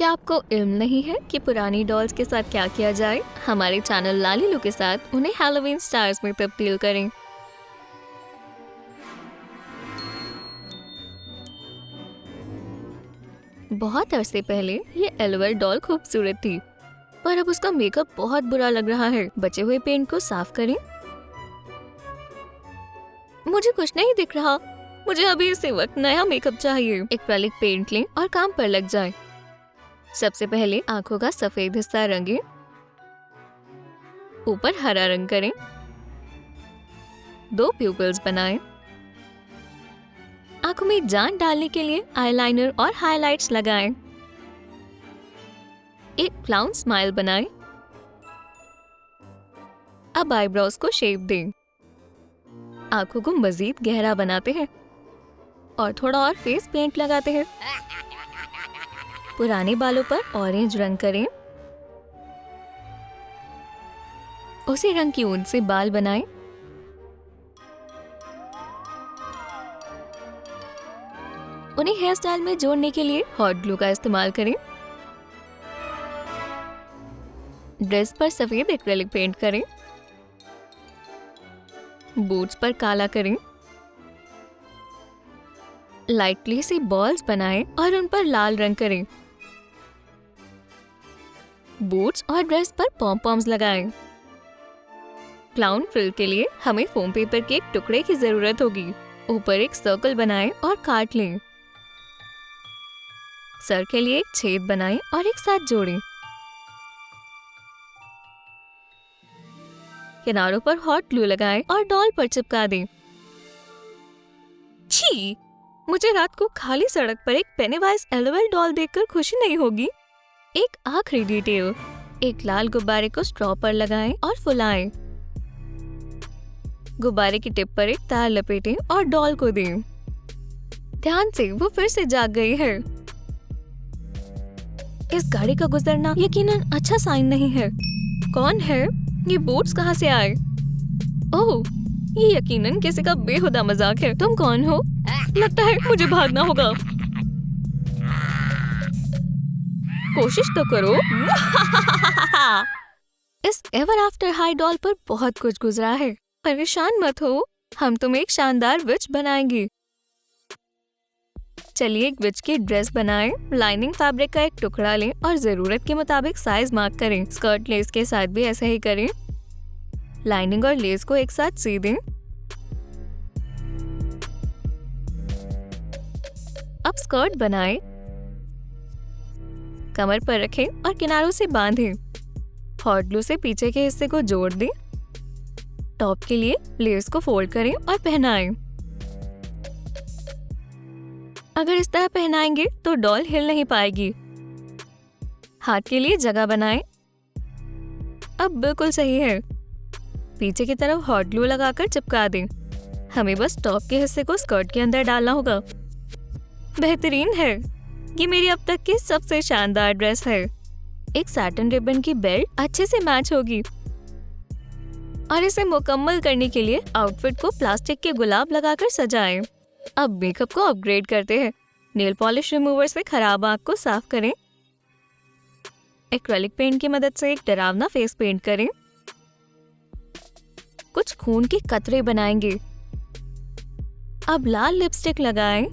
क्या आपको इल्म नहीं है कि पुरानी डॉल्स के साथ क्या किया जाए? हमारे चैनल लालीलू के साथ उन्हें हैलोवीन स्टार्स में तब्दील करें। बहुत अरसे पहले ये एलवर डॉल खूबसूरत थी, पर अब उसका मेकअप बहुत बुरा लग रहा है। बचे हुए पेंट को साफ करें। मुझे कुछ नहीं दिख रहा। मुझे अभी इसी वक्त नया मेकअप चाहिए। एक्रेलिक पेंट लें और काम पर लग जाएं। सबसे पहले आंखों का सफेद हिस्सा रंगें, ऊपर हरा रंग करें, 2 प्यूपल्स बनाएं। आंखों में जान डालने के लिए आईलाइनर और हाइलाइट्स लगाएं। एक क्लाउन स्माइल बनाएं। अब आईब्रोज को शेप दें। आंखों को मजीद गहरा बनाते हैं और थोड़ा और फेस पेंट लगाते हैं। पुराने बालों पर ऑरेंज रंग करें। उसी रंग की ऊन से बाल बनाएं। उन्हें हेयर स्टाइल में जोड़ने के लिए हॉट ग्लू का इस्तेमाल करें। ड्रेस पर सफेद एक्रेलिक पेंट करें। बूट्स पर काला करें। लाइटली सी बॉल्स बनाएं और उन पर लाल रंग करें। बूट्स और ड्रेस पर पॉम पॉम्स लगाएं। क्लाउन फ्रिल के लिए हमें फोम पेपर के एक टुकड़े की जरूरत होगी। ऊपर एक सर्कल बनाएं और काट लें। सर के लिए एक छेद बनाएं और एक साथ जोड़ें। किनारों पर हॉट ग्लू लगाएं और डॉल पर चिपका दें। छी! मुझे रात को खाली सड़क पर एक पेनीवाइज एलोवेल डॉल देखकर खुशी नहीं होगी। एक आखिरी डिटेल, एक लाल गुब्बारे को स्ट्रॉ पर लगाएं और फुलाएं। गुब्बारे की टिप पर एक तार लपेटें और डॉल को दें। ध्यान से, वो फिर से जाग गई है। इस गाड़ी का गुजरना यकीनन अच्छा साइन नहीं है। कौन है? ये बूट्स कहाँ से आए? ओह, ये यकीनन किसी का बेहुदा मजाक है। तुम कौन हो? लगता है मुझे भागना होगा। कोशिश तो करो। इस एवर आफ्टर हाई डॉल पर बहुत कुछ गुजरा है। परेशान मत हो, हम तुम्हें एक शानदार विच बनाएंगे। चलिए एक विच की ड्रेस बनाएं। लाइनिंग फैब्रिक का एक टुकड़ा लें और जरूरत के मुताबिक साइज मार्क करें। स्कर्ट लेस के साथ भी ऐसा ही करें। लाइनिंग और लेस को एक साथ सी दें। अब स्कर्ट बनाएं। कमर पर रखें और किनारों से बांधें। हॉट ग्लू से पीछे के हिस्से को जोड़ दें। टॉप के लिए लेस को फोल्ड करें और पहनाएं। अगर इस तरह पहनाएंगे तो डॉल हिल नहीं पाएगी। हाथ के लिए जगह बनाएं। अब बिल्कुल सही है। पीछे की तरफ हॉट ग्लू लगाकर चिपका दें। हमें बस टॉप के हिस्से को स्कर्ट के अंदर डालना होगा। बेहतरीन है। ये मेरी अब तक की सबसे शानदार ड्रेस है। एक सैटिन रिबन की बेल्ट अच्छे से मैच होगी। और इसे मुकम्मल करने के लिए आउटफिट को प्लास्टिक के गुलाब लगाकर सजाएं। अब मेकअप को अपग्रेड करते हैं। नेल पॉलिश रिमूवर से खराब आंख को साफ करें। एक्रेलिक पेंट की मदद से एक डरावना फेस पेंट करें। कुछ खून के कतरे बनाएंगे। अब लाल लिपस्टिक लगाएं।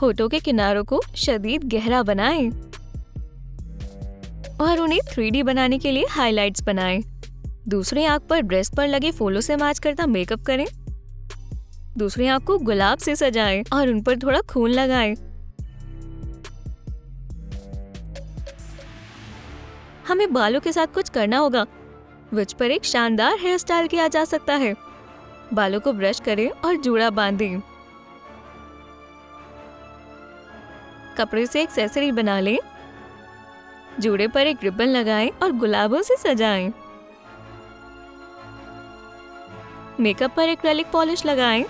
होठों के किनारों को शदीद गहरा बनाएं और उन्हें 3D बनाने के लिए हाइलाइट्स बनाएं। दूसरी आंख पर ड्रेस पर लगे फूलों से मैच करता मेकअप करें। दूसरी आंख को गुलाब से सजाएं और उन पर थोड़ा खून लगाएं। हमें बालों के साथ कुछ करना होगा। विच पर एक शानदार हेयर स्टाइल किया जा सकता है। बालों को ब्रश करें और जूड़ा बांधें। कपड़े से एक एक्सेसरी बना लें। जूड़े पर एक रिबन लगाएं और गुलाबों से सजाएं। मेकअप पर एक्रेलिक पॉलिश लगाएं।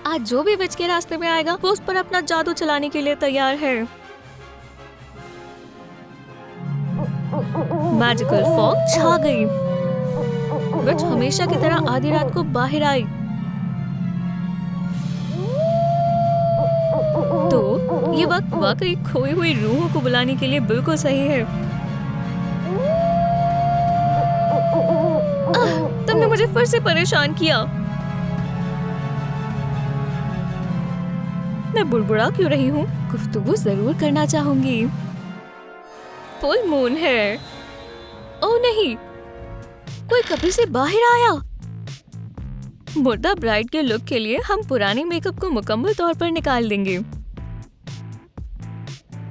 आज जो भी विच के रास्ते में आएगा वो उस पर अपना जादू चलाने के लिए तैयार है। मैजिकल फॉग छा गई। विच हमेशा की तरह आधी रात को बाहर आई। ये वक्त वाकई खोई हुई रूहों को बुलाने के लिए बिल्कुल सही है। तुमने मुझे फिर से परेशान किया। मैं बुड़बुड़ा क्यों रही हूँ? गुफ्तगू जरूर करना चाहूंगी। फुल मून है। ओह नहीं, कोई कपड़े से बाहर आया। मुर्दा ब्राइड के लुक के लिए हम पुराने मेकअप को मुकम्मल तौर पर निकाल देंगे।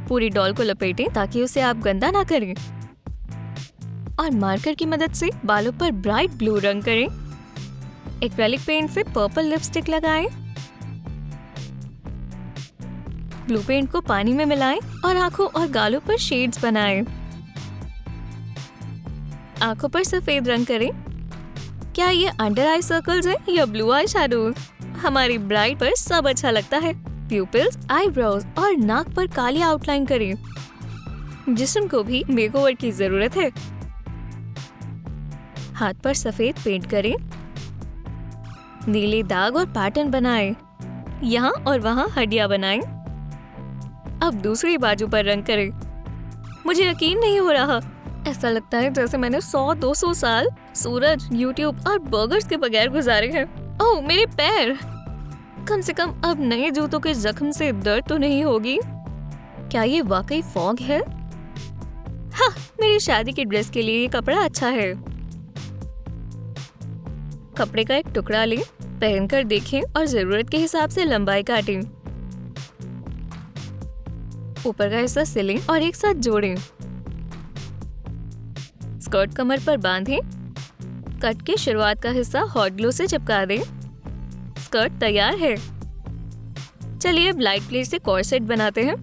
पूरी डॉल को लपेटें ताकि उसे आप गंदा ना करें और मार्कर की मदद से बालों पर ब्राइट ब्लू रंग करें। एक्रेलिक पेंट से पर्पल लिपस्टिक लगाएं। ब्लू पेंट को पानी में मिलाएं और आंखों और गालों पर शेड्स बनाएं। आंखों पर सफेद रंग करें। क्या ये अंडर आई सर्कल्स है या ब्लू आई शैडोज? हमारी ब्राइड पर सब अच्छा लगता है। प्यूपिल्स, आईब्रोज और नाक पर काली आउटलाइन करें। जिस्म को भी मेकओवर की जरूरत है। हाथ पर सफेद पेंट करें। नीले दाग और पैटर्न बनाएं। यहाँ और वहाँ हड्डियां बनाएं। अब दूसरी बाजू पर रंग करें। मुझे यकीन नहीं हो रहा। ऐसा लगता है जैसे मैंने 100-200 साल सूरज, यूट्यूब और बर्गर्स के बगैर गुजारे हैं। ओह मेरे पैर! कम से कम अब नए जूतों के जख्म से दर्द तो नहीं होगी। क्या ये वाकई फॉग है? हाँ, मेरी शादी की ड्रेस के लिए ये कपड़ा अच्छा है। कपड़े का एक टुकड़ा लें, पहनकर देखें और जरूरत के हिसाब से लंबाई काटें। ऊपर का हिस्सा सिलें और एक साथ जोड़ें। स्कर्ट कमर पर बांधें। कट के शुरुआत का हिस्सा हॉट ग्लू से चिपका दें। स्कर्ट तैयार है। चलिए अब लाइट प्लेट से कॉर्सेट बनाते हैं।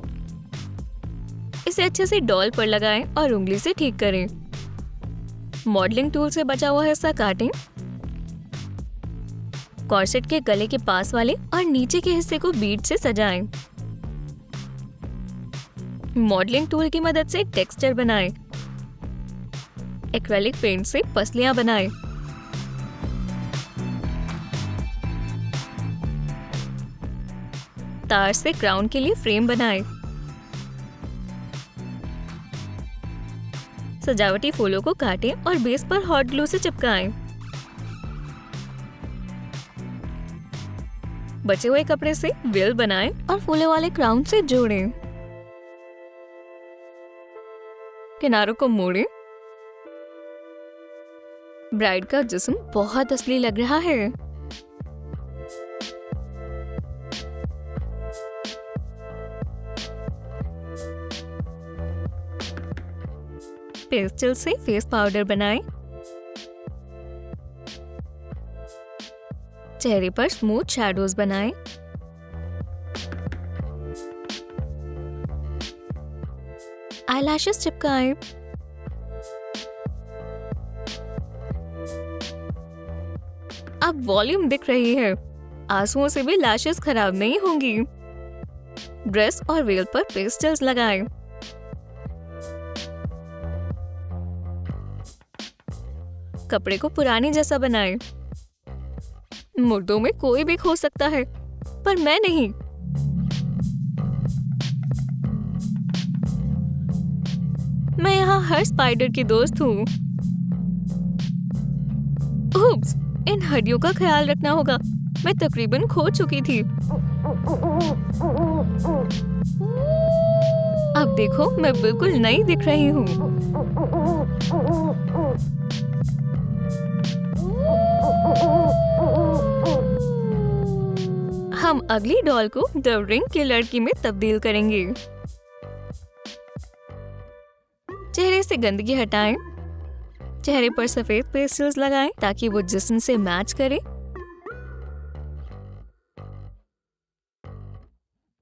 इसे अच्छे से डॉल पर लगाएं और उंगली से ठीक करें। मॉडलिंग टूल से बचा हुआ हिस्सा काटें। कॉर्सेट के गले के पास वाले और नीचे के हिस्से को बीड से सजाएं। मॉडलिंग टूल की मदद से टेक्सचर बनाएं। एक्रेलिक पेंट से पसलियां बनाएं। तार से क्राउन के लिए फ्रेम बनाएं। सजावटी फूलों को काटें और बेस पर हॉट ग्लू से चिपकाएं। बचे हुए कपड़े से वेल बनाएं और फूलों वाले क्राउन से जोड़ें। किनारों को मोड़ें। ब्राइड का जिस्म बहुत असली लग रहा है। पेस्टल से फेस पाउडर बनाएं। चेहरे पर स्मूथ शैडोज बनाएं। आईलैशेस चिपकाएं। अब वॉल्यूम दिख रही है। आंसुओं से भी लैशेस खराब नहीं होंगी। ड्रेस और वेल पर पेस्टल्स लगाएं। कपड़े को पुराने जैसा बनाएं। मुर्दों में कोई भी खो सकता है, पर मैं नहीं। मैं यहाँ हर स्पाइडर की दोस्त हूँ। उप्स, इन हड्डियों का ख्याल रखना होगा। मैं तकरीबन खो चुकी थी। अब देखो, मैं बिल्कुल नई दिख रही हूँ। हम अगली डॉल को द रिंग की लड़की में तब्दील करेंगे। चेहरे से गंदगी हटाएं। चेहरे पर सफेद पेस्टल्स लगाएं ताकि वो जिस्म से मैच करे।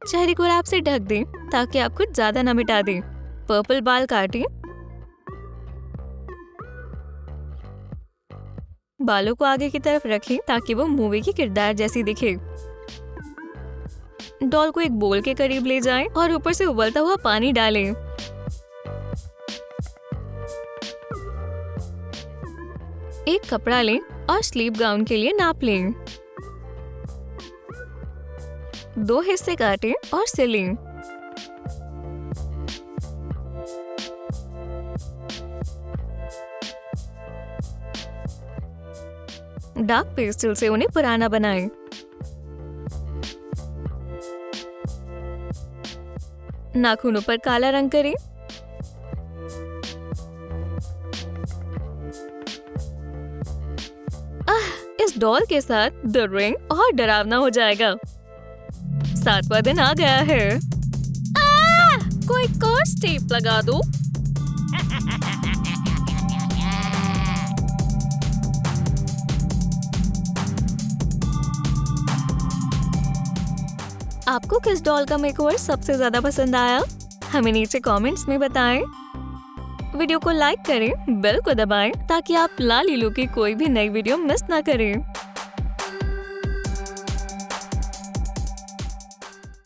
चेहरे को रैप से ढक दें ताकि आप कुछ ज्यादा न मिटा दें। पर्पल बाल काटें। बालों को आगे की तरफ रखें ताकि वो मूवी की किरदार जैसी दिखे। डॉल को एक बोल के करीब ले जाएं और ऊपर से उबलता हुआ पानी डालें। एक कपड़ा लें और स्लीप गाउन के लिए नाप लें। 2 हिस्से काटें और सिलें। डार्क पेस्टल से उन्हें पुराना बनाएं। नाखूनों पर काला रंग करें। इस डॉल के साथ द रिंग और डरावना हो जाएगा। 7वां दिन आ गया है। कोई कर्स टेप लगा दो। आपको किस डॉल का मेकओवर सबसे ज्यादा पसंद आया? हमें नीचे कमेंट्स में बताएं। वीडियो को लाइक करें, बेल को दबाएं ताकि आप लाली लू की कोई भी नई वीडियो मिस ना करें।